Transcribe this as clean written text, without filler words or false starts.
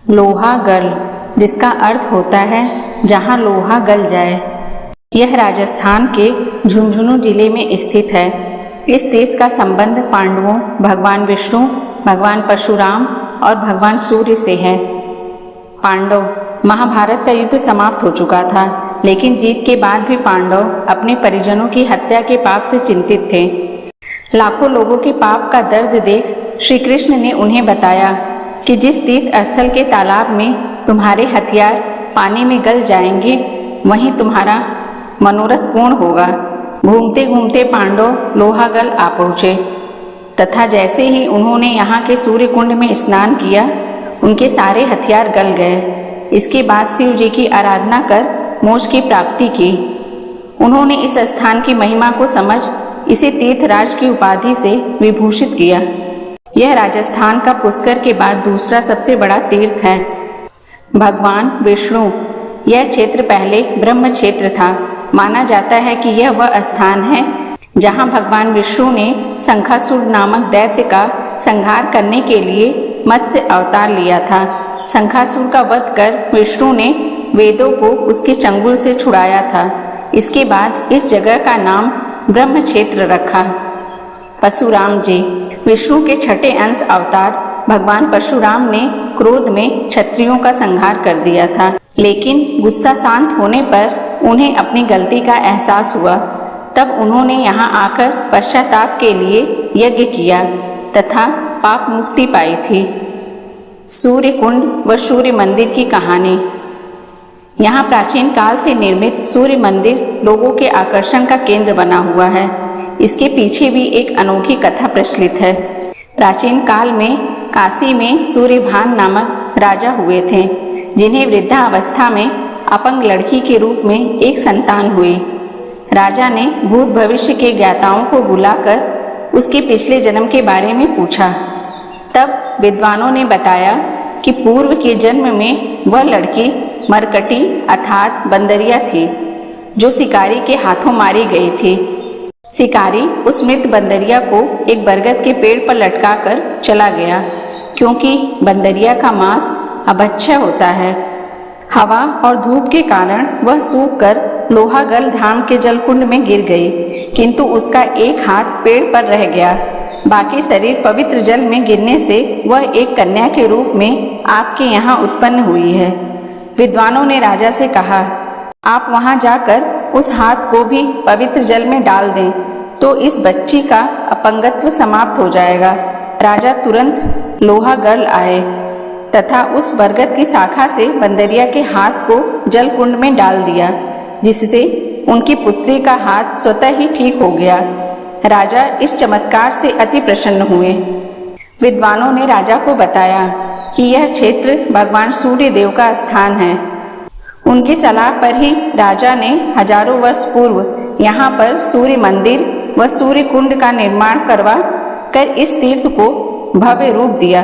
लोहा गल, जिसका अर्थ होता है जहाँ लोहा गल जाए। यह राजस्थान के झुंझुनू जिले में स्थित है। इस तीर्थ का संबंध पांडवों, भगवान विष्णु, भगवान परशुराम और भगवान सूर्य से है। पांडव, महाभारत का युद्ध समाप्त हो चुका था, लेकिन जीत के बाद भी पांडव अपने परिजनों की हत्या के पाप से चिंतित थे। लाखों लोगों के पाप का दर्द देख श्री कृष्ण ने उन्हें बताया कि जिस तीर्थ स्थल के तालाब में तुम्हारे हथियार पानी में गल जाएंगे, वहीं तुम्हारा मनोरथ पूर्ण होगा। घूमते घूमते पांडव लोहागल आ पहुँचे तथा जैसे ही उन्होंने यहाँ के सूर्य कुंड में स्नान किया, उनके सारे हथियार गल गए। इसके बाद शिव जी की आराधना कर मोक्ष की प्राप्ति की। उन्होंने इस स्थान की महिमा को समझ इसे तीर्थराज की उपाधि से विभूषित किया। यह राजस्थान का पुष्कर के बाद दूसरा सबसे बड़ा तीर्थ है। भगवान विष्णु, यह क्षेत्र पहले ब्रह्म क्षेत्र था। माना जाता है कि यह वह स्थान है जहाँ भगवान विष्णु ने शंखासुर नामक दैत्य का संहार करने के लिए मत्स्य अवतार लिया था। शंखासुर का वध कर विष्णु ने वेदों को उसके चंगुल से छुड़ाया था। इसके बाद इस जगह का नाम ब्रह्म क्षेत्र रखा। परशुराम जी, विष्णु के छठे अंश अवतार भगवान परशुराम ने क्रोध में क्षत्रियों का संहार कर दिया था, लेकिन गुस्सा शांत होने पर उन्हें अपनी गलती का एहसास हुआ। तब उन्होंने यहाँ आकर पश्चाताप के लिए यज्ञ किया तथा पाप मुक्ति पाई थी। सूर्य कुंड व सूर्य मंदिर की कहानी। यहाँ प्राचीन काल से निर्मित सूर्य मंदिर लोगों के आकर्षण का केंद्र बना हुआ है। इसके पीछे भी एक अनोखी कथा प्रचलित है। प्राचीन काल में काशी में सूर्यभान नामक राजा हुए थे, जिन्हें वृद्धावस्था में अपंग लड़की के रूप में एक संतान हुई। राजा ने भूत भविष्य के ज्ञाताओं को बुलाकर उसके पिछले जन्म के बारे में पूछा। तब विद्वानों ने बताया कि पूर्व के जन्म में वह लड़की मरकटी अर्थात बंदरिया थी, जो शिकारी के हाथों मारी गई थी। शिकारी उस मृत बंदरिया को एक बरगद के पेड़ पर लटकाकर चला गया, क्योंकि बंदरिया का मांस अभक्ष्य होता है। हवा और धूप के कारण वह सूखकर लोहागल धाम के जलकुंड में गिर गई, किंतु उसका एक हाथ पेड़ पर रह गया। बाकी शरीर पवित्र जल में गिरने से वह एक कन्या के रूप में आपके यहाँ उत्पन्न हुई है। विद्वानों ने राजा से कहा, आप वहां जाकर उस हाथ को भी पवित्र जल में डाल दें, तो इस बच्ची का अपंगत्व समाप्त हो जाएगा। राजा तुरंत लोहागल आए तथा उस बरगद की शाखा से बंदरिया के हाथ को जल कुंड में डाल दिया, जिससे उनकी पुत्री का हाथ स्वतः ही ठीक हो गया। राजा इस चमत्कार से अति प्रसन्न हुए। विद्वानों ने राजा को बताया कि यह क्षेत्र भगवान सूर्य देव का स्थान है। उनकी सलाह पर ही राजा ने हजारों वर्ष पूर्व यहाँ पर सूर्य मंदिर व सूर्य कुंड का निर्माण करवा कर इस तीर्थ को भव्य रूप दिया।